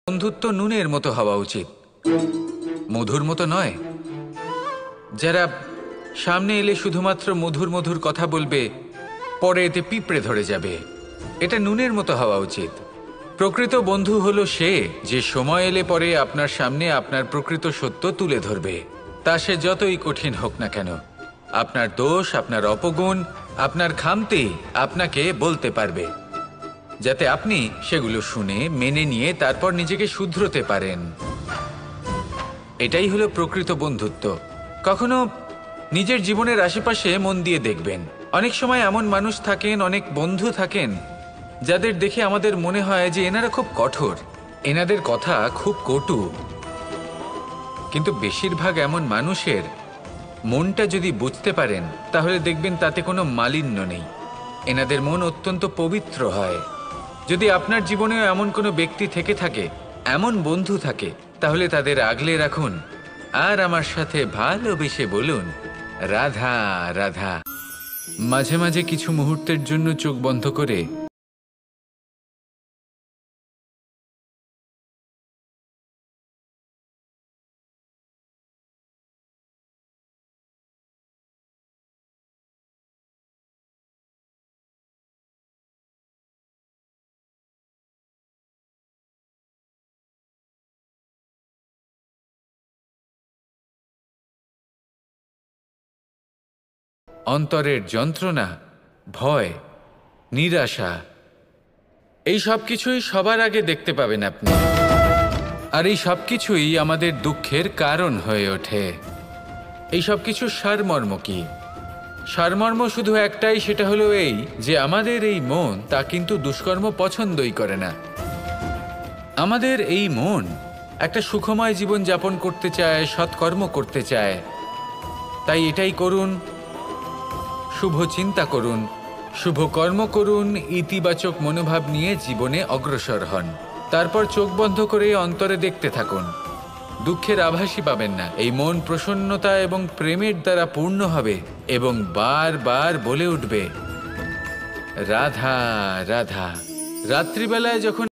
বন্ধুত্ব নুনের মতো হওয়া উচিত, মধুর মতো নয়। যারা সামনে এলে শুধুমাত্র মধুর মধুর কথা বলবে, পরে এতে পিঁপড়ে ধরে যাবে। এটা নুনের মতো হওয়া উচিত। প্রকৃত বন্ধু হলো সে যে সময় এলে পরে আপনার সামনে আপনার প্রকৃত সত্য তুলে ধরবে, তা সে যতই কঠিন হোক না কেন। আপনার দোষ, আপনার অপগুণ, আপনার খামতি আপনাকে বলতে পারবে, যাতে আপনি সেগুলো শুনে মেনে নিয়ে তারপর নিজেকে শুধরোতে পারেন। এটাই হলো প্রকৃত বন্ধুত্ব। কখনো নিজের জীবনের আশেপাশে মন দিয়ে দেখবেন, অনেক সময় এমন মানুষ থাকেন, অনেক বন্ধু থাকেন যাদের দেখে আমাদের মনে হয় যে এনারা খুব কঠোর, এনাদের কথা খুব কটু। কিন্তু বেশিরভাগ এমন মানুষের মনটা যদি বুঝতে পারেন তাহলে দেখবেন তাতে কোনো মালিন্য নেই। এনাদের মন অত্যন্ত পবিত্র হয়। যদি আপনার জীবনেও এমন কোনো ব্যক্তি থেকে থাকে, এমন বন্ধু থাকে, তাহলে তাদের আগলে রাখুন আর আমার সাথে ভালোবেসে বলুন, রাধা রাধা। মাঝে মাঝে কিছু মুহূর্তের জন্য চোখ বন্ধ করে অন্তরের যন্ত্রণা, ভয়, নিরাশা, এই সব কিছুই সবার আগে দেখতে পাবেন আপনি। আর এই সব কিছুই আমাদের দুঃখের কারণ হয়ে ওঠে। এই সব কিছুর সারমর্ম কি? সারমর্ম শুধু একটাই, সেটা হলো এই যে আমাদের এই মন তা কিন্তু দুষ্কর্ম পছন্দই করে না। আমাদের এই মন একটা সুখময় জীবন যাপন করতে চায়, সৎকর্ম করতে চায়। তাই এটাই করুন, শুভ চিন্তা করুন, শুভ কর্ম করুন, ইতিবাচক মনোভাব নিয়ে জীবনে অগ্রসর হন। তারপর চোখ বন্ধ করে অন্তরে দেখতে থাকুন, দুঃখের আভাসই পাবেন না। এই মন প্রসন্নতা এবং প্রেমের দ্বারা পূর্ণ হবে এবং বারবার বলে উঠবে, রাধা রাধা। রাত্রিবেলায় যখন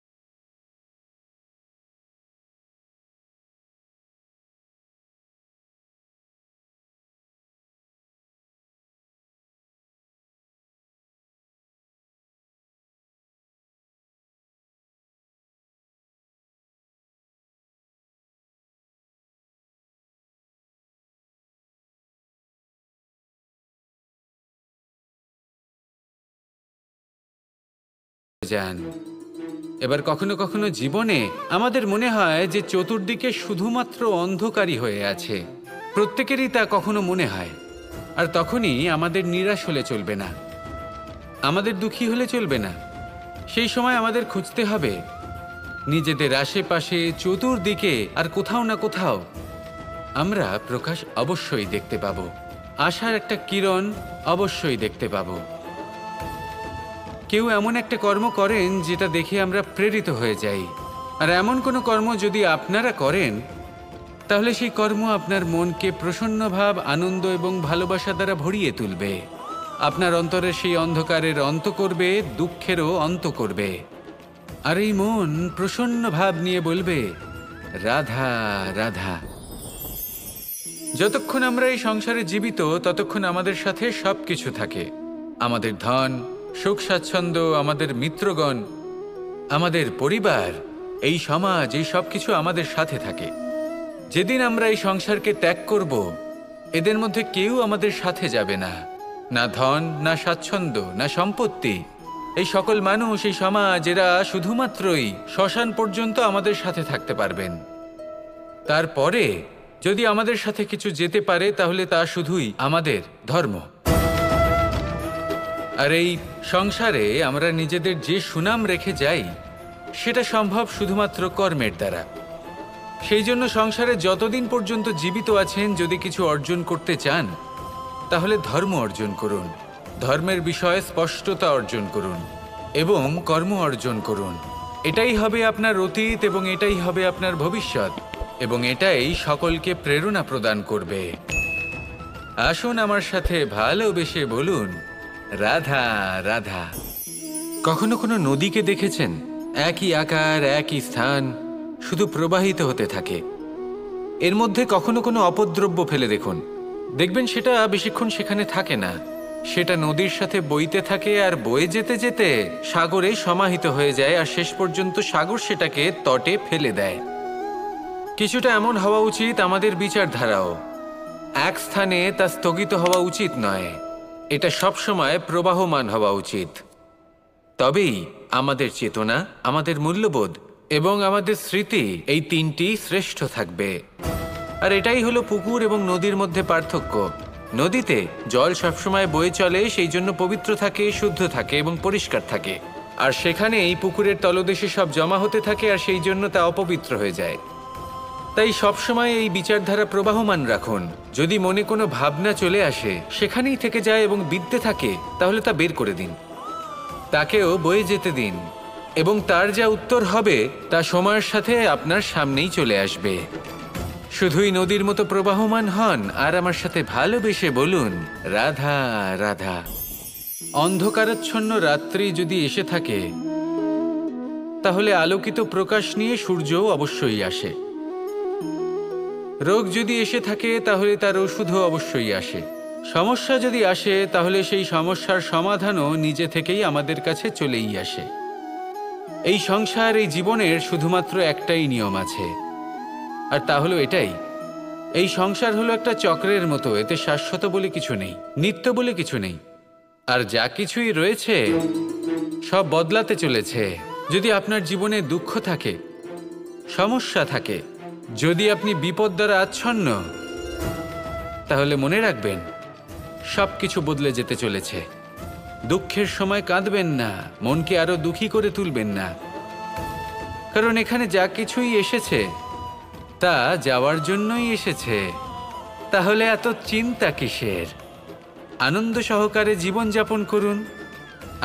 যান, এবার কখনো কখনো জীবনে আমাদের মনে হয় যে চতুর্দিকে শুধুমাত্র অন্ধকারই হয়ে আছে। প্রত্যেকেরই তা কখনো মনে হয়। আর তখনই আমাদের নিরাশ হলে চলবে না, আমাদের দুঃখী হলে চলবে না। সেই সময় আমাদের খুঁজতে হবে নিজেদের আশেপাশে, চতুর্দিকে আর কোথাও না কোথাও আমরা প্রকাশ অবশ্যই দেখতে পাবো, আশার একটা কিরণ অবশ্যই দেখতে পাবো। কেউ এমন একটা কর্ম করেন যেটা দেখে আমরা প্রেরিত হয়ে যাই। আর এমন কোনো কর্ম যদি আপনারা করেন, তাহলে সেই কর্ম আপনার মনকে প্রসন্ন ভাব, আনন্দ এবং ভালোবাসা দ্বারা ভরিয়ে তুলবে। আপনার অন্তরের সেই অন্ধকারের অন্ত করবে, দুঃখেরও অন্ত করবে। আর এই মন প্রসন্ন ভাব নিয়ে বলবে, রাধা রাধা। যতক্ষণ আমরা এই সংসারে জীবিত, ততক্ষণ আমাদের সাথে সবকিছু থাকে। আমাদের ধন, সুখ স্বাচ্ছন্দ্য, আমাদের মিত্রগণ, আমাদের পরিবার, এই সমাজ, এই সব কিছু আমাদের সাথে থাকে। যেদিন আমরা এই সংসারকে ত্যাগ করব, এদের মধ্যে কেউ আমাদের সাথে যাবে না। না ধন, না স্বাচ্ছন্দ্য, না সম্পত্তি। এই সকল মানুষ, এই সমাজ, এরা শুধুমাত্রই শ্মশান পর্যন্ত আমাদের সাথে থাকতে পারবেন। তারপরে যদি আমাদের সাথে কিছু যেতে পারে, তাহলে তা শুধুই আমাদের ধর্ম। আর এই সংসারে আমরা নিজেদের যে সুনাম রেখে যাই, সেটা সম্ভব শুধুমাত্র কর্মের দ্বারা। সেই জন্য সংসারে যতদিন পর্যন্ত জীবিত আছেন, যদি কিছু অর্জন করতে চান, তাহলে ধর্ম অর্জন করুন, ধর্মের বিষয়ে স্পষ্টতা অর্জন করুন এবং কর্ম অর্জন করুন। এটাই হবে আপনার অতীত এবং এটাই হবে আপনার ভবিষ্যৎ, এবং এটাই সকলকে প্রেরণা প্রদান করবে। আসুন আমার সাথে ভালোবেসে বলুন, রাধা রাধা। কখনো কোনো নদীকে দেখেছেন? একই আকার, একই স্থান, শুধু প্রবাহিত হতে থাকে। এর মধ্যে কখনো কোনো অপদ্রব্য ফেলে দেখুন, দেখবেন সেটা বেশিক্ষণ সেখানে থাকে না। সেটা নদীর সাথে বইতে থাকে আর বয়ে যেতে যেতে সাগরে সমাহিত হয়ে যায়, আর শেষ পর্যন্ত সাগর সেটাকে তটে ফেলে দেয়। কিছুটা এমন হওয়া উচিত আমাদের বিচারধারাও। এক স্থানে তা স্থগিত হওয়া উচিত নয়, এটা সবসময় প্রবাহমান হওয়া উচিত। তবেই আমাদের চেতনা, আমাদের মূল্যবোধ এবং আমাদের স্মৃতি, এই তিনটি শ্রেষ্ঠ থাকবে। আর এটাই হলো পুকুর এবং নদীর মধ্যে পার্থক্য। নদীতে জল সবসময় বয়ে চলে, সেই জন্য পবিত্র থাকে, শুদ্ধ থাকে এবং পরিষ্কার থাকে। আর সেখানে এই পুকুরের তলদেশে সব জমা হতে থাকে, আর সেই জন্য তা অপবিত্র হয়ে যায়। তাই সবসময় এই বিচারধারা প্রবাহমান রাখুন। যদি মনে কোনো ভাবনা চলে আসে, সেখানেই থেকে যায় এবং বিদ্যে থাকে, তাহলে তা বের করে দিন, তাকেও বয়ে যেতে দিন, এবং তার যা উত্তর হবে তা সময়ের সাথে আপনার সামনেই চলে আসবে। শুধুই নদীর মতো প্রবাহমান হন আর আমার সাথে ভালোবেসে বলুন, রাধা রাধা। অন্ধকারাচ্ছন্ন রাত্রি যদি এসে থাকে, তাহলে আলোকিত প্রকাশ নিয়ে সূর্যও অবশ্যই আসে। রোগ যদি এসে থাকে, তাহলে তার ওষুধও অবশ্যই আসে। সমস্যা যদি আসে, তাহলে সেই সমস্যার সমাধানও নিজে থেকেই আমাদের কাছে চলেই আসে। এই সংসার, এই জীবনের শুধুমাত্র একটাই নিয়ম আছে, আর তা হলো এটাই, এই সংসার হলো একটা চক্রের মতো। এতে শাশ্বত বলে কিছু নেই, নিত্য বলে কিছু নেই, আর যা কিছুই রয়েছে সব বদলাতে চলেছে। যদি আপনার জীবনে দুঃখ থাকে, সমস্যা থাকে, যদি আপনি বিপদ দ্বারা আচ্ছন্ন, তাহলে মনে রাখবেন সব কিছু বদলে যেতে চলেছে। দুঃখের সময় কাঁদবেন না, মনকে আরো দুঃখী করে তুলবেন না, কারণ এখানে যা কিছুই এসেছে তা যাওয়ার জন্যই এসেছে। তাহলে এত চিন্তা কিসের? আনন্দ সহকারে জীবনযাপন করুন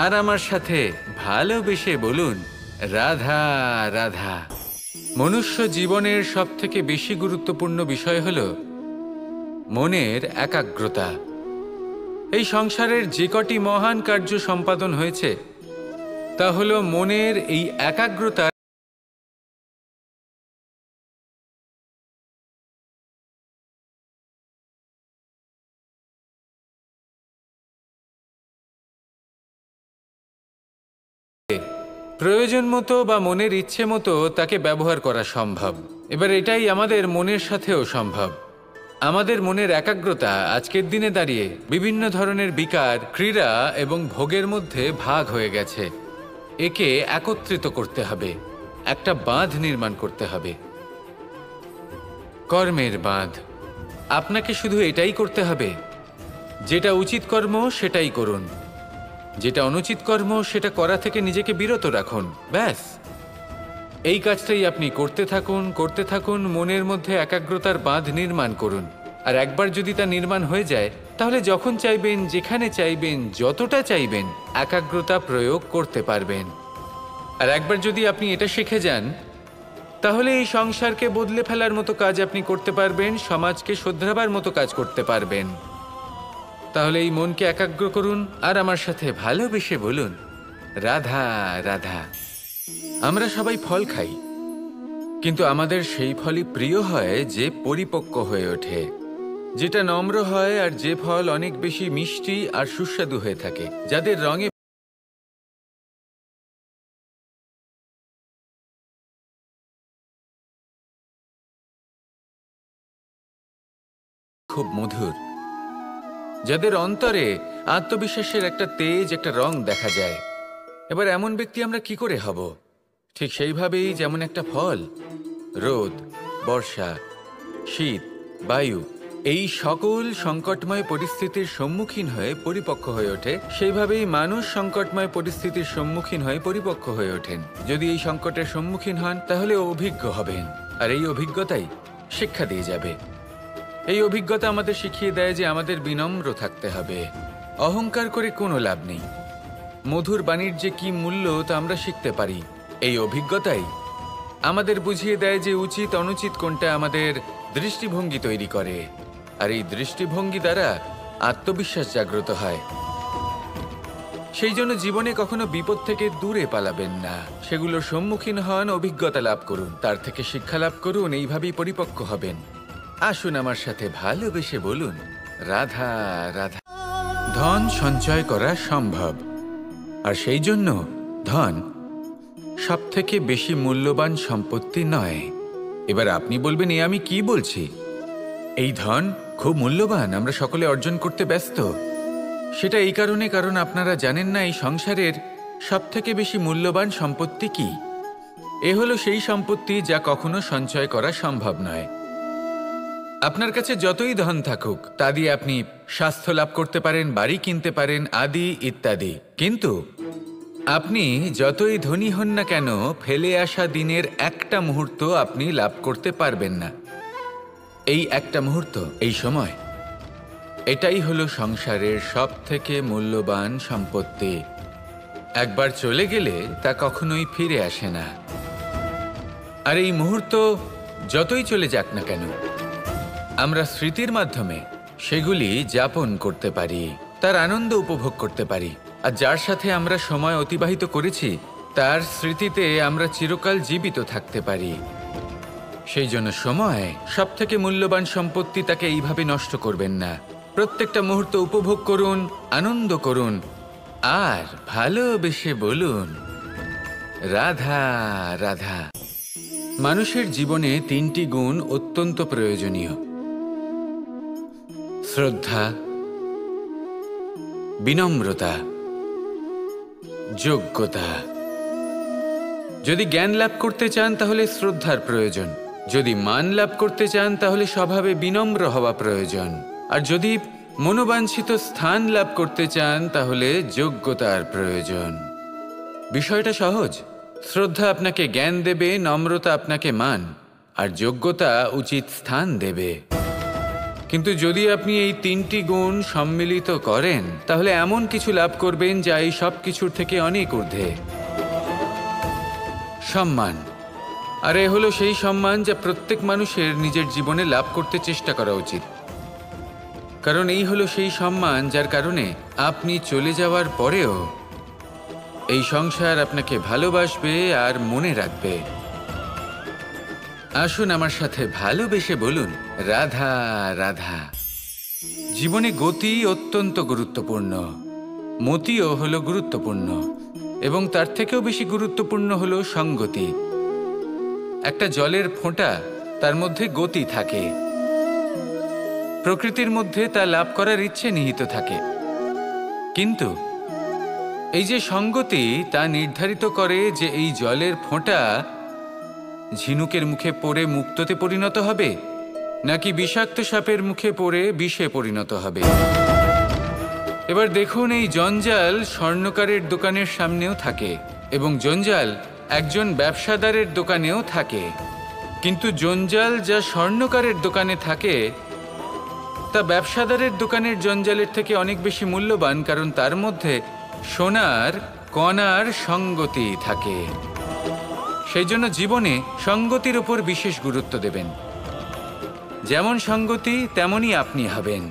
আর আমার সাথে ভালোবেসে বলুন, রাধা রাধা। মনুষ্য জীবনের সবথেকে বেশি গুরুত্বপূর্ণ বিষয় হল মনের একাগ্রতা। এই সংসারের যে কটি মহান কার্য সম্পাদন হয়েছে, তা হল মনের এই একাগ্রতা প্রয়োজন মতো বা মনের ইচ্ছে মতো তাকে ব্যবহার করা সম্ভব। এবার এটাই আমাদের মনের সাথেও সম্ভব। আমাদের মনের একাগ্রতা আজকের দিনে দাঁড়িয়ে বিভিন্ন ধরনের বিকার, ক্রীড়া এবং ভোগের মধ্যে ভাগ হয়ে গেছে। একে একত্রিত করতে হবে, একটা বাঁধ নির্মাণ করতে হবে, কর্মের বাঁধ। আপনাকে শুধু এটাই করতে হবে, যেটা উচিত কর্ম সেটাই করুন, যেটা অনুচিত কর্ম সেটা করা থেকে নিজেকে বিরত রাখুন। ব্যাস, এই কাজটাই আপনি করতে থাকুন, করতে থাকুন। মনের মধ্যে একাগ্রতার বাঁধ নির্মাণ করুন। আর একবার যদি তা নির্মাণ হয়ে যায়, তাহলে যখন চাইবেন, যেখানে চাইবেন, যতটা চাইবেন, একাগ্রতা প্রয়োগ করতে পারবেন। আর একবার যদি আপনি এটা শিখে যান, তাহলে এই সংসারকে বদলে ফেলার মতো কাজ আপনি করতে পারবেন, সমাজকে শোধরাবার মতো কাজ করতে পারবেন। তাহলে এই মনকে একাগ্র করুন আর আমার সাথে ভালোবেসে বলুন, রাধা রাধা। আমরা সবাই ফল খাই, কিন্তু আমাদের সেই ফলই প্রিয় হয় যে পরিপক্ক হয়ে ওঠে, যেটা নম্র হয়, আর যে ফল অনেক বেশি মিষ্টি আর সুস্বাদু হয়ে থাকে, যাদের রঙে খুব মধুর, যাদের অন্তরে আত্মবিশ্বাসের একটা তেজ, একটা রং দেখা যায়। এবার এমন ব্যক্তি আমরা কি করে হব? ঠিক সেইভাবেই যেমন একটা ফল রোদ, বর্ষা, শীত, বায়ু এই সকল সংকটময় পরিস্থিতির সম্মুখীন হয়ে পরিপক্ক হয়ে ওঠে, সেইভাবেই মানুষ সংকটময় পরিস্থিতির সম্মুখীন হয়ে পরিপক্ক হয়ে ওঠেন। যদি এই সংকটের সম্মুখীন হন, তাহলে অভিজ্ঞ হবেন, আর এই অভিজ্ঞতাই শিক্ষা দিয়ে যাবে। এই অভিজ্ঞতা আমাদের শিখিয়ে দেয় যে আমাদের বিনম্র থাকতে হবে। অহংকার করে কোনো লাভ নেই। মধুর বাণীর যে কি মূল্য তা আমরা শিখতে পারি। এই অভিজ্ঞতাই আমাদের বুঝিয়ে দেয় যে উচিত অনুচিত কোনটা, আমাদের দৃষ্টিভঙ্গি তৈরি করে, আর এই দৃষ্টিভঙ্গি দ্বারা আত্মবিশ্বাস জাগ্রত হয়। সেই জন্য জীবনে কখনো বিপদ থেকে দূরে পালাবেন না, সেগুলোর সম্মুখীন হন, অভিজ্ঞতা লাভ করুন, তার থেকে শিক্ষা লাভ করুন, এইভাবেই পরিপক্ক হবেন। আসুন আমার সাথে ভালোবেসে বলুন, রাধা রাধা। ধন সঞ্চয় করা সম্ভব, আর সেই জন্য ধন সবথেকে বেশি মূল্যবান সম্পত্তি নয়। এবার আপনি বলবেন, এ আমি কি বলছি? এই ধন খুব মূল্যবান, আমরা সকলে অর্জন করতে ব্যস্ত। সেটা এই কারণে, কারণ আপনারা জানেন না এই সংসারের সবথেকে বেশি মূল্যবান সম্পত্তি কি। এ হলো সেই সম্পত্তি যা কখনো সঞ্চয় করা সম্ভব নয়। আপনার কাছে যতই ধন থাকুক তা দিয়ে আপনি স্বাস্থ্য লাভ করতে পারেন, বাড়ি কিনতে পারেন, আদি ইত্যাদি, কিন্তু আপনি যতই ধনী হন না কেন, ফেলে আসা দিনের একটা মুহূর্ত আপনি লাভ করতে পারবেন না। এই একটা মুহূর্ত, এই সময়, এটাই হলো সংসারের সবথেকে মূল্যবান সম্পত্তি। একবার চলে গেলে তা কখনোই ফিরে আসে না। আর এই মুহূর্ত যতই চলে যাক না কেন, আমরা স্মৃতির মাধ্যমে সেগুলি যাপন করতে পারি, তার আনন্দ উপভোগ করতে পারি। আর যার সাথে আমরা সময় অতিবাহিত করেছি তার স্মৃতিতে আমরা চিরকাল জীবিত থাকতে পারি। সেই জন্য সময় সবথেকে মূল্যবান সম্পত্তি, তাকে এইভাবে নষ্ট করবেন না। প্রত্যেকটা মুহূর্ত উপভোগ করুন, আনন্দ করুন, আর ভালোবেসে বলুন, রাধা রাধা। মানুষের জীবনে তিনটি গুণ অত্যন্ত প্রয়োজনীয়: শ্রদ্ধা, বিনম্রতা, যোগ্যতা। যদি জ্ঞান লাভ করতে চান তাহলে শ্রদ্ধার প্রয়োজন, যদি মান লাভ করতে চান তাহলে স্বভাবে বিনম্র হওয়া প্রয়োজন, আর যদি মনোবাঞ্ছিত স্থান লাভ করতে চান তাহলে যোগ্যতার প্রয়োজন। বিষয়টা সহজ। শ্রদ্ধা আপনাকে জ্ঞান দেবে, নম্রতা আপনাকে মান, আর যোগ্যতা উচিত স্থান দেবে। কিন্তু যদি আপনি এই তিনটি গুণ সম্মিলিত করেন তাহলে এমন কিছু লাভ করবেন যা এই সব কিছুর থেকে অনেক ঊর্ধ্বে। সম্মান। আর এ হলো সেই সম্মান যা প্রত্যেক মানুষের নিজের জীবনে লাভ করতে চেষ্টা করা উচিত, কারণ এই হলো সেই সম্মান যার কারণে আপনি চলে যাওয়ার পরেও এই সংসার আপনাকে ভালোবাসবে আর মনে রাখবে। আসুন আমার সাথে ভালোবেসে বলুন, রাধা রাধা। জীবনে গতি অত্যন্ত গুরুত্বপূর্ণ, মতিও হলো গুরুত্বপূর্ণ, এবং তার থেকেও বেশি গুরুত্বপূর্ণ হলো সঙ্গতি। একটা জলের ফোঁটা, তার মধ্যে গতি থাকে, প্রকৃতির মধ্যে তা লাভ করার ইচ্ছে নিহিত থাকে, কিন্তু এই যে সঙ্গতি তা নির্ধারিত করে যে এই জলের ফোঁটা ঝিনুকের মুখে পড়ে মুক্তোতে পরিণত হবে নাকি বিষাক্ত সাপের মুখে পড়ে বিষে পরিণত হবে। এবার দেখুন, এই জঞ্জাল স্বর্ণকারের দোকানের সামনেও থাকে এবং জঞ্জাল একজন ব্যবসাদারের দোকানেও থাকে, কিন্তু জঞ্জাল যা স্বর্ণকারের দোকানে থাকে তা ব্যবসাদারের দোকানের জঞ্জালের থেকে অনেক বেশি মূল্যবান, কারণ তার মধ্যে সোনার কণার সঙ্গতি থাকে। সেই জন্য জীবনে সঙ্গতির উপর বিশেষ গুরুত্ব দেবেন। যেমন সঙ্গতি তেমনই আপনি হবেন।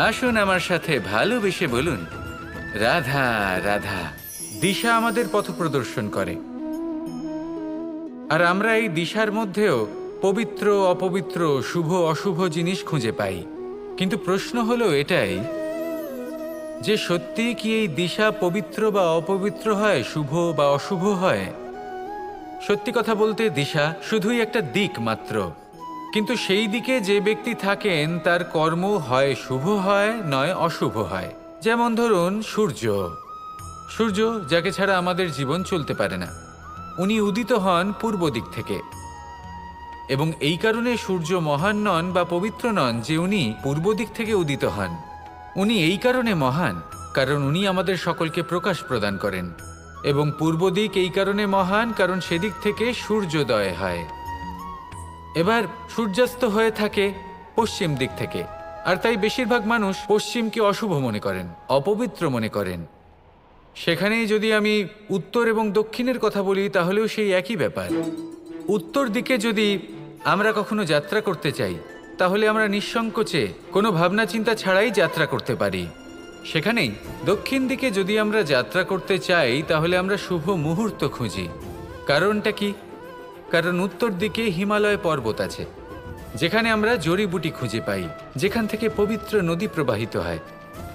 আসুন আমার সাথে ভালোবেসে বলুন, রাধা রাধা। দিশা আমাদের পথ প্রদর্শন করে, আর আমরা এই দিশার মধ্যেও পবিত্র অপবিত্র, শুভ অশুভ জিনিস খুঁজে পাই। কিন্তু প্রশ্ন হলো এটাই যে সত্যি কি এই দিশা পবিত্র বা অপবিত্র হয়, শুভ বা অশুভ হয়? সত্যি কথা বলতে দিশা শুধুই একটা দিক মাত্র, কিন্তু সেই দিকে যে ব্যক্তি থাকেন তার কর্ম হয় শুভ হয় নয় অশুভ হয়। যেমন ধরুন সূর্য, সূর্য যাকে ছাড়া আমাদের জীবন চলতে পারে না, উনি উদিত হন পূর্ব দিক থেকে, এবং এই কারণে সূর্য মহান নন বা পবিত্র নন যে উনি পূর্ব দিক থেকে উদিত হন। উনি এই কারণে মহান কারণ উনি আমাদের সকলকে প্রকাশ প্রদান করেন, এবং পূর্ব দিক এই কারণে মহান কারণ সেদিক থেকে সূর্যোদয় হয়। এবার সূর্যাস্ত হয়ে থাকে পশ্চিম দিক থেকে, আর তাই বেশিরভাগ মানুষ পশ্চিমকে অশুভ মনে করেন, অপবিত্র মনে করেন। সেখানেই যদি আমি উত্তর এবং দক্ষিণের কথা বলি তাহলেও সেই একই ব্যাপার। উত্তর দিকে যদি আমরা কখনো যাত্রা করতে চাই তাহলে আমরা নিঃসংকোচে কোনো ভাবনা চিন্তা ছাড়াই যাত্রা করতে পারি, সেখানেই দক্ষিণ দিকে যদি আমরা যাত্রা করতে চাই তাহলে আমরা শুভ মুহূর্ত খুঁজি। কারণটা কি? কারণ উত্তর দিকে হিমালয় পর্বত আছে, যেখানে আমরা জড়িবুটি খুঁজে পাই, যেখান থেকে পবিত্র নদী প্রবাহিত হয়।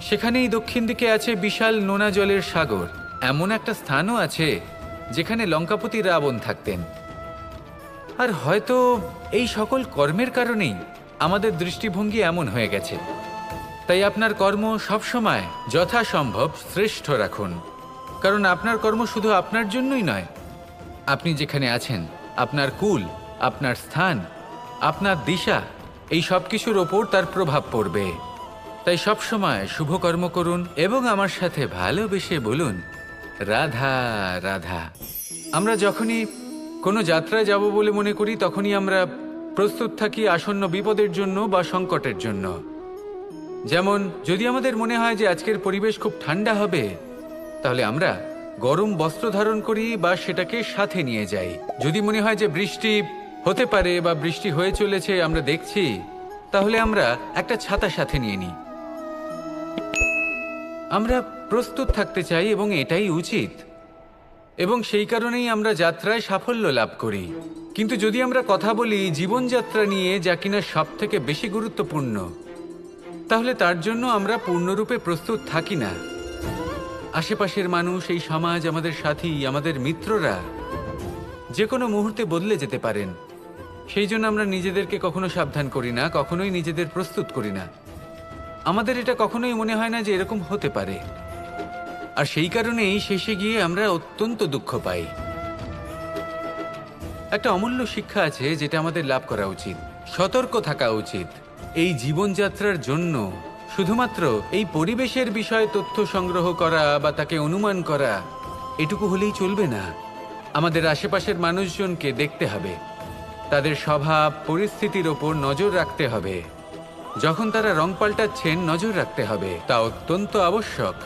সেখানেই দক্ষিণ দিকে আছে বিশাল নোনা জলের সাগর। এমন একটা স্থানও আছে যেখানে লঙ্কাপতি রাবণ থাকতেন। আর হয়তো এই সকল কর্মের কারণেই আমাদের দৃষ্টিভঙ্গি এমন হয়ে গেছে। তাই আপনার কর্ম সবসময় যথাসম্ভব শ্রেষ্ঠ রাখুন, কারণ আপনার কর্ম শুধু আপনার জন্যই নয়। আপনি যেখানে আছেন, আপনার কুল, আপনার স্থান, আপনার দিশা, এই সব কিছুর ওপর তার প্রভাব পড়বে। তাই সবসময় শুভ কর্ম করুন এবং আমার সাথে ভালোবেসে বলুন, রাধা রাধা। আমরা যখনই কোনো যাত্রায় যাব বলে মনে করি, তখনই আমরা প্রস্তুত থাকি আসন্ন বিপদের জন্য বা সংকটের জন্য। যেমন যদি আমাদের মনে হয় যে আজকের পরিবেশ খুব ঠান্ডা হবে, তাহলে আমরা গরম বস্ত্র ধারণ করি বা সেটাকে সাথে নিয়ে যাই। যদি মনে হয় যে বৃষ্টি হতে পারে বা বৃষ্টি হয়ে চলেছে, আমরা দেখছি, তাহলে আমরা একটা ছাতা সাথে নিয়ে নিই। আমরা প্রস্তুত থাকতে চাই এবং এটাই উচিত, এবং সেই কারণেই আমরা যাত্রায় সাফল্য লাভ করি। কিন্তু যদি আমরা কথা বলি জীবনযাত্রা নিয়ে, যা কিনা সব থেকে বেশি গুরুত্বপূর্ণ, তাহলে তার জন্য আমরা পূর্ণরূপে প্রস্তুত থাকি না। আশেপাশের মানুষ, এই সমাজ, আমাদের সাথী, আমাদের মিত্ররা যে কোনো মুহূর্তে বদলে যেতে পারেন। সেই জন্য আমরা নিজেদেরকে কখনো সাবধান করি না, কখনোই নিজেদের প্রস্তুত করি না। আমাদের এটা কখনোই মনে হয় না যে এরকম হতে পারে। আর সেই কারণেই শেষে গিয়ে আমরা অত্যন্ত দুঃখ পাই। একটা অমূল্য শিক্ষা আছে যেটা আমাদের লাভ করা উচিত। সতর্ক থাকা উচিত। এই জীবনযাত্রার জন্য শুধুমাত্র এই পরিবেশের বিষয়ে তথ্য সংগ্রহ করা বা তাকে অনুমান করা, এটুকু হলেই চলবে না। আমাদের আশেপাশের মানুষজনকে দেখতে হবে, তাদের স্বভাব পরিস্থিতির ওপর নজর রাখতে হবে। যখন তারা রং পাল্টাচ্ছেন, নজর রাখতে হবে, তা অত্যন্ত আবশ্যক।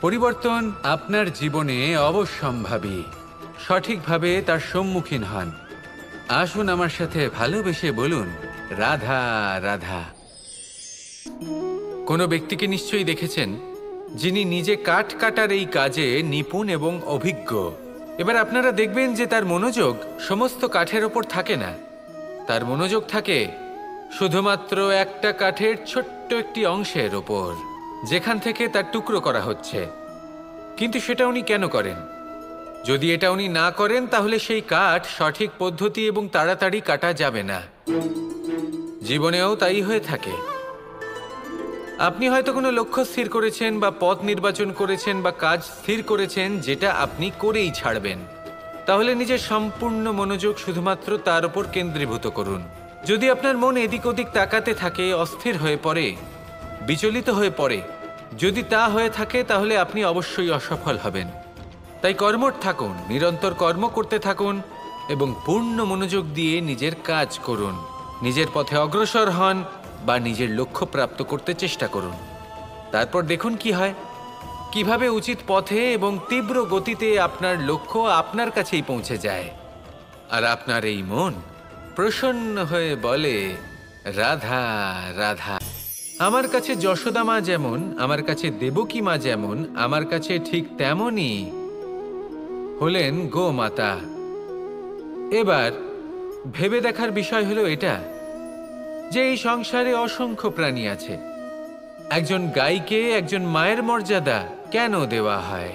পরিবর্তন আপনার জীবনে অবশ্যম্ভাবী। সঠিকভাবে তার সম্মুখীন হন। আসুন আমার সাথে ভালোবেসে বলুন, রাধা রাধা। কোনো ব্যক্তিকে নিশ্চয়ই দেখেছেন যিনি নিজে কাঠ কাটার এই কাজে নিপুণ এবং অভিজ্ঞ। এবার আপনারা দেখবেন যে তার মনোযোগ সমস্ত কাঠের ওপর থাকে না। তার মনোযোগ থাকে শুধুমাত্র একটা কাঠের ছোট্ট একটি অংশের ওপর, যেখান থেকে তার টুকরো করা হচ্ছে। কিন্তু সেটা উনি কেন করেন? যদি এটা উনি না করেন, তাহলে সেই কাঠ সঠিক পদ্ধতি এবং তাড়াতাড়ি কাটা যাবে না। জীবনেও তাই হয়ে থাকে। আপনি হয়তো কোনো লক্ষ্য স্থির করেছেন বা পথ নির্বাচন করেছেন বা কাজ স্থির করেছেন যেটা আপনি করেই ছাড়বেন। তাহলে নিজের সম্পূর্ণ মনোযোগ শুধুমাত্র তার উপর কেন্দ্রীভূত করুন। যদি আপনার মন এদিক ওদিক তাকাতে থাকে, অস্থির হয়ে পড়ে, বিচলিত হয়ে পড়ে, যদি তা হয়ে থাকে, তাহলে আপনি অবশ্যই অসফল হবেন। তাই কর্মঠ থাকুন, নিরন্তর কর্ম করতে থাকুন এবং পূর্ণ মনোযোগ দিয়ে নিজের কাজ করুন। নিজের পথে অগ্রসর হন বা নিজের লক্ষ্য প্রাপ্ত করতে চেষ্টা করুন। তারপর দেখুন কি হয়, কিভাবে উচিত পথে এবং তীব্র গতিতে আপনার লক্ষ্য আপনার কাছেই পৌঁছে যায়। আর আপনার এই মন প্রসন্ন হয়ে বলে, রাধা রাধা। আমার কাছে যশোদা মা যেমন, আমার কাছে দেবকী মা যেমন, আমার কাছে ঠিক তেমনই হলেন গোমাতা। এবার ভেবে দেখার বিষয় হলো এটা যে এই সংসারে অসংখ্য প্রাণী আছে। একজন গাইকে একজন মায়ের মর্যাদা কেন দেওয়া হয়?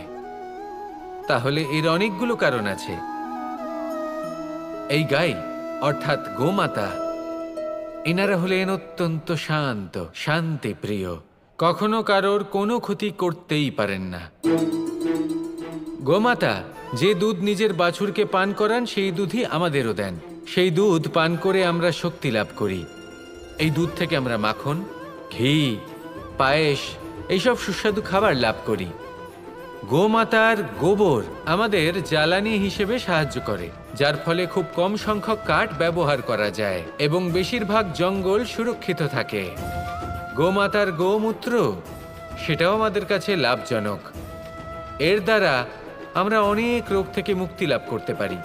তাহলে এর অনেকগুলো কারণ আছে। এই গাই অর্থাৎ গোমাতা, এনারা হলেন অত্যন্ত শান্ত, শান্তিপ্রিয়, কখনো কারোর কোনো ক্ষতি করতেই পারেন না। গোমাতা যে দুধ নিজের বাছুরকে পান করান, সেই দুধই আমাদেরও দেন। সেই দুধ পান করে আমরা শক্তি লাভ করি। এই দুধ থেকে আমরা মাখন, ঘি, পায়েস, এইসব সুস্বাদু খাবার লাভ করি। গোমাতার গোবর আমাদের জ্বালানি হিসেবে সাহায্য করে, যার ফলে খুব কম সংখ্যক কাঠ ব্যবহার করা যায় এবং বেশিরভাগ জঙ্গল সুরক্ষিত থাকে। গোমাতার গোমূত্র, সেটাও আমাদের কাছে লাভজনক। এর দ্বারা আমরা অনেক রোগ থেকে মুক্তি লাভ করতে পারি।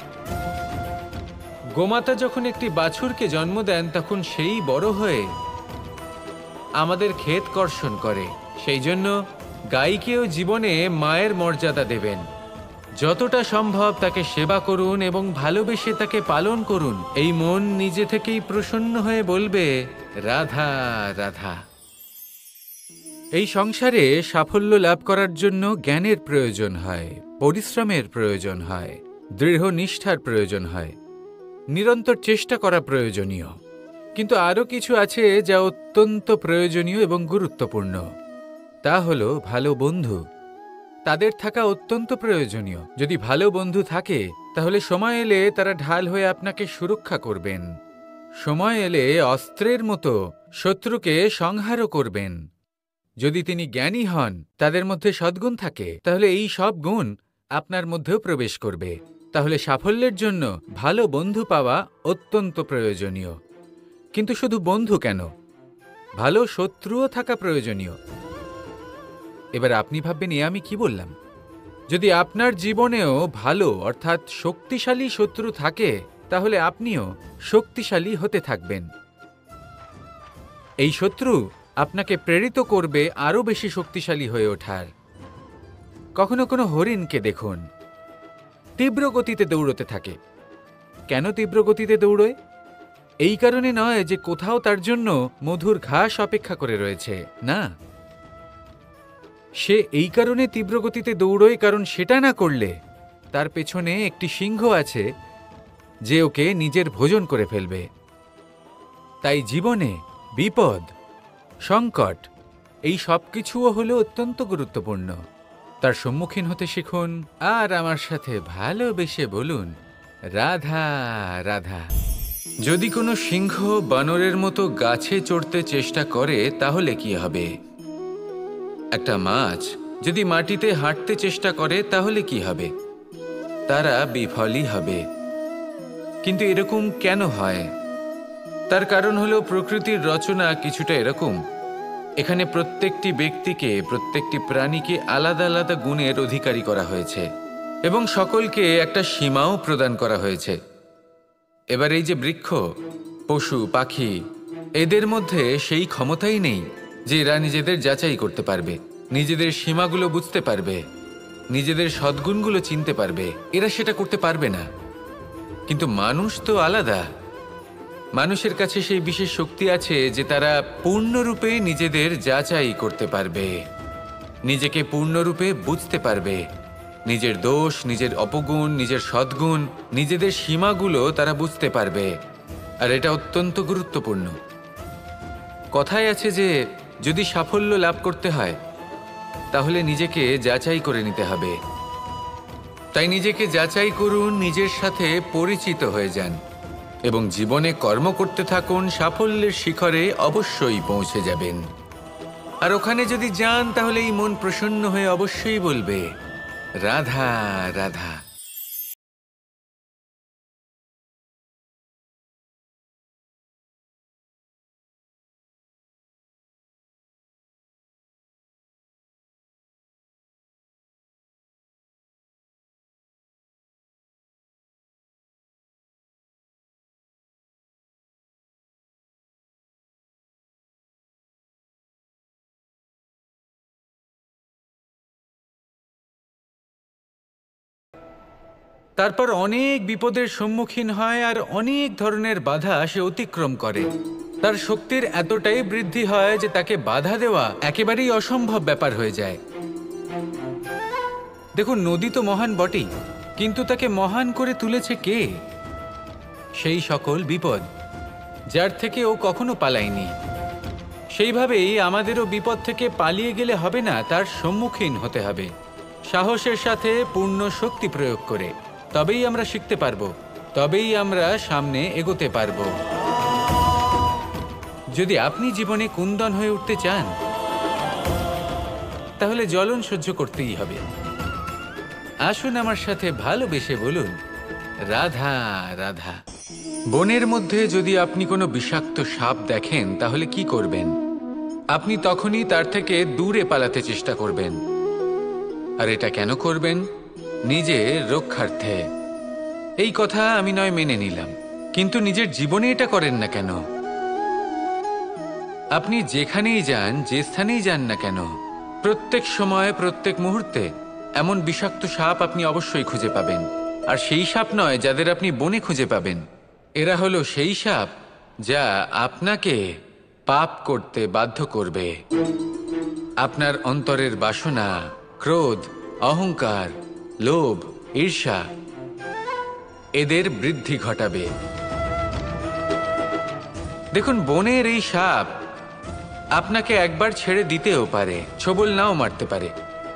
গোমাতা যখন একটি বাছুরকে জন্ম দেন, তখন সেই বড় হয়ে আমাদের ক্ষেত কর্ষণ করে, সেই জন্য গাইকেও জীবনে মায়ের মর্যাদা দেবেন। যতটা সম্ভব তাকে সেবা করুন এবং ভালোবেসে তাকে পালন করুন। এই মন নিজে থেকেই প্রসন্ন হয়ে বলবে, রাধা রাধা। এই সংসারে সাফল্য লাভ করার জন্য জ্ঞানের প্রয়োজন হয়, পরিশ্রমের প্রয়োজন হয়, দৃঢ় নিষ্ঠার প্রয়োজন হয়, নিরন্তর চেষ্টা করা প্রয়োজনীয়। কিন্তু আরও কিছু আছে যা অত্যন্ত প্রয়োজনীয় এবং গুরুত্বপূর্ণ। তা হলো ভালো বন্ধু। তাদের থাকা অত্যন্ত প্রয়োজনীয়। যদি ভালো বন্ধু থাকে তাহলে সময় এলে তারা ঢাল হয়ে আপনাকে সুরক্ষা করবেন। সময় এলে অস্ত্রের মতো শত্রুকে সংহারও করবেন। যদি তিনি জ্ঞানী হন, তাদের মধ্যে সদ্গুণ থাকে, তাহলে এই সব গুণ আপনার মধ্যেও প্রবেশ করবে। তাহলে সাফল্যের জন্য ভালো বন্ধু পাওয়া অত্যন্ত প্রয়োজনীয়। কিন্তু শুধু বন্ধু কেন, ভালো শত্রুও থাকা প্রয়োজনীয়। এবার আপনি ভাববেন, আমি কি বললাম? যদি আপনার জীবনেও ভালো অর্থাৎ শক্তিশালী শত্রু থাকে, তাহলে আপনিও শক্তিশালী হতে থাকবেন। এই শত্রু আপনাকে প্রেরিত করবে আরও বেশি শক্তিশালী হয়ে ওঠার। কখনো কোনো হরিণকে দেখুন, তীব্র গতিতে দৌড়তে থাকে। কেন তীব্র গতিতে দৌড়য়? এই কারণে নয় যে কোথাও তার জন্য মধুর ঘাস অপেক্ষা করে রয়েছে, না। সে এই কারণে তীব্র গতিতে দৌড়য় কারণ সেটা না করলে তার পেছনে একটি সিংহ আছে যে ওকে নিজের ভোজন করে ফেলবে। তাই জীবনে বিপদ, সংকট, এই সব কিছুও হলো অত্যন্ত গুরুত্বপূর্ণ। তার সম্মুখীন হতে শিখুন আর আমার সাথে ভালোবেসে বলুন, রাধা রাধা। যদি কোনো সিংহ বানরের মতো গাছে চড়তে চেষ্টা করে তাহলে কি হবে? একটা মাছ যদি মাটিতে হাঁটতে চেষ্টা করে তাহলে কি হবে? তারা বিফলই হবে। কিন্তু এরকম কেন হয়? তার কারণ হলো প্রকৃতির রচনা কিছুটা এরকম। এখানে প্রত্যেকটি ব্যক্তিকে, প্রত্যেকটি প্রাণীকে আলাদা আলাদা গুণের অধিকারী করা হয়েছে এবং সকলকে একটা সীমাও প্রদান করা হয়েছে। এবার এই যে বৃক্ষ, পশু, পাখি, এদের মধ্যে সেই ক্ষমতাই নেই যে এরা নিজেদের যাচাই করতে পারবে, নিজেদের সীমাগুলো বুঝতে পারবে, নিজেদের সদ্গুণগুলো চিনতে পারবে। এরা সেটা করতে পারবে না। কিন্তু মানুষ তো আলাদা। মানুষের কাছে সেই বিশেষ শক্তি আছে যে তারা পূর্ণরূপে নিজেদের যাচাই করতে পারবে, নিজেকে পূর্ণরূপে বুঝতে পারবে, নিজের দোষ, নিজের অপগুণ, নিজের সদ্গুণ, নিজেদের সীমাগুলো তারা বুঝতে পারবে। আর এটা অত্যন্ত গুরুত্বপূর্ণ। কথায় আছে যে যদি সাফল্য লাভ করতে হয় তাহলে নিজেকে যাচাই করে নিতে হবে। তাই নিজেকে যাচাই করুন, নিজের সাথে পরিচিত হয়ে যান এবং জীবনে কর্ম করতে থাকুন। সাফল্যের শিখরে অবশ্যই পৌঁছে যাবেন। আর ওখানে যদি যান তাহলে এই মন প্রসন্ন হয়ে অবশ্যই বলবে, রাধা রাধা। তারপর অনেক বিপদের সম্মুখীন হয় আর অনেক ধরনের বাধা সে অতিক্রম করে। তার শক্তির এতটাই বৃদ্ধি হয় যে তাকে বাধা দেওয়া একেবারেই অসম্ভব ব্যাপার হয়ে যায়। দেখুন, নদী তো মহান বটেই, কিন্তু তাকে মহান করে তুলেছে কে? সেই সকল বিপদ যার থেকে ও কখনো পালায়নি। সেইভাবেই আমাদেরও বিপদ থেকে পালিয়ে গেলে হবে না, তার সম্মুখীন হতে হবে সাহসের সাথে, পূর্ণ শক্তি প্রয়োগ করে। তবেই আমরা শিখতে পারবো, তবেই আমরা সামনে এগোতে পারবো। যদি আপনি জীবনে কুন্দন হয়ে উঠতে চান তাহলে জ্বলন সহ্য করতেই হবে। আসুন আমার সাথে ভালোবেসে বলুন, রাধা রাধা। বনের মধ্যে যদি আপনি কোনো বিষাক্ত সাপ দেখেন তাহলে কি করবেন? আপনি তখনই তার থেকে দূরে পালাতে চেষ্টা করবেন। আর এটা কেন করবেন? নিজের রক্ষার্থে। এই কথা আমি নয় মেনে নিলাম, কিন্তু নিজের জীবনে এটা করেন না কেন? আপনি যেখানেই যান, যে স্থানেই যান না কেন, প্রত্যেক সময় প্রত্যেক মুহূর্তে এমন বিষাক্ত সাপ আপনি অবশ্যই খুঁজে পাবেন। আর সেই সাপ নয় যাদের আপনি বনে খুঁজে পাবেন, এরা হলো সেই সাপ যা আপনাকে পাপ করতে বাধ্য করবে। আপনার অন্তরের বাসনা, ক্রোধ, অহংকার, লোভ, ঈর্ষা এদের বৃদ্ধি ঘটাবে। দেখুন, বনের এই সাপ আপনাকে একবার ছেড়ে দিতেও পারে, ছোবল নাও মারতে পারে,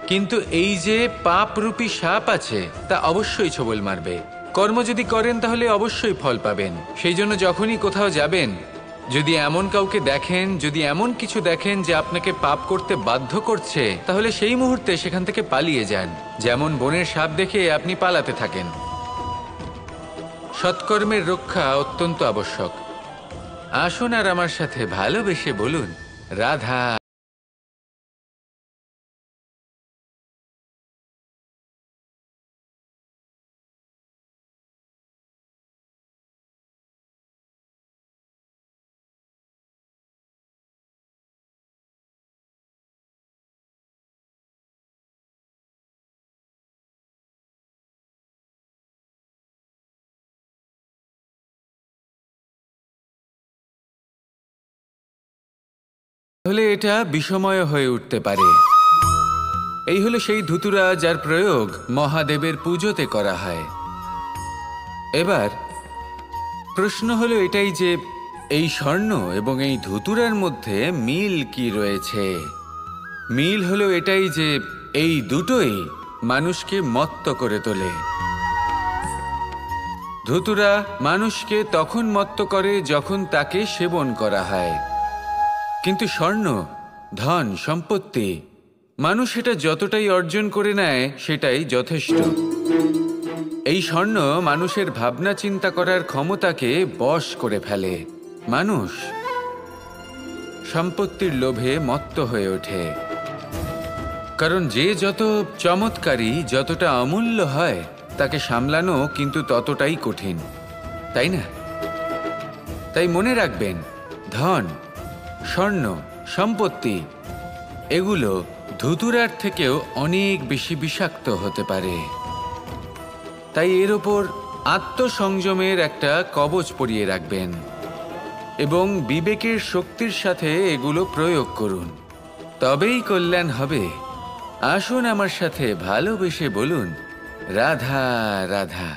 কিন্তু এই যে পাপরূপী সাপ আছে তা অবশ্যই ছোবল মারবে। কর্ম যদি করেন তাহলে অবশ্যই ফল পাবেন। সেই জন্য যখনই কোথাও যাবেন, যদি এমন কাউকে দেখেন, যদি এমন কিছু দেখেন যে আপনাকে পাপ করতে বাধ্য করছে, তাহলে সেই মুহূর্তে সেখান থেকে পালিয়ে যান। যেমন বনের সাপ দেখে আপনি পালাতে থাকেন। সৎকর্মের রক্ষা অত্যন্ত আবশ্যক। আসুন আর আমার সাথে ভালোবেসে বলুন, রাধা। তাহলে এটা বিষময় হয়ে উঠতে পারে। এই হলো সেই ধুতুরা যার প্রয়োগ মহাদেবের পুজোতে করা হয়। এবার প্রশ্ন হলো এটাই যে এই স্বর্ণ এবং এই ধুতুরার মধ্যে মিল কি রয়েছে। মিল হলো এটাই যে এই দুটোই মানুষকে মত্ত করে তোলে। ধুতুরা মানুষকে তখন মত্ত করে যখন তাকে সেবন করা হয়, কিন্তু স্বর্ণ, ধন, সম্পত্তি মানুষ এটা যতটাই অর্জন করে নেয় সেটাই যথেষ্ট। এই স্বর্ণ মানুষের ভাবনা চিন্তা করার ক্ষমতাকে বশ করে ফেলে। মানুষ সম্পত্তির লোভে মত্ত হয়ে ওঠে, কারণ যে যত চমৎকারী, যতটা অমূল্য হয় তাকে সামলানো কিন্তু ততটাই কঠিন, তাই না? তাই মনে রাখবেন, ধন, স্বর্ণ, সম্পত্তি এগুলো ধুতুরার থেকেও অনেক বেশি বিষাক্ত হতে পারে। তাই এর ওপর আত্মসংযমের একটা কবচ পরিয়ে রাখবেন এবং বিবেকের শক্তির সাথে এগুলো প্রয়োগ করুন, তবেই কল্যাণ হবে। আসুন আমার সাথে ভালোবেসে বলুন, রাধা রাধা।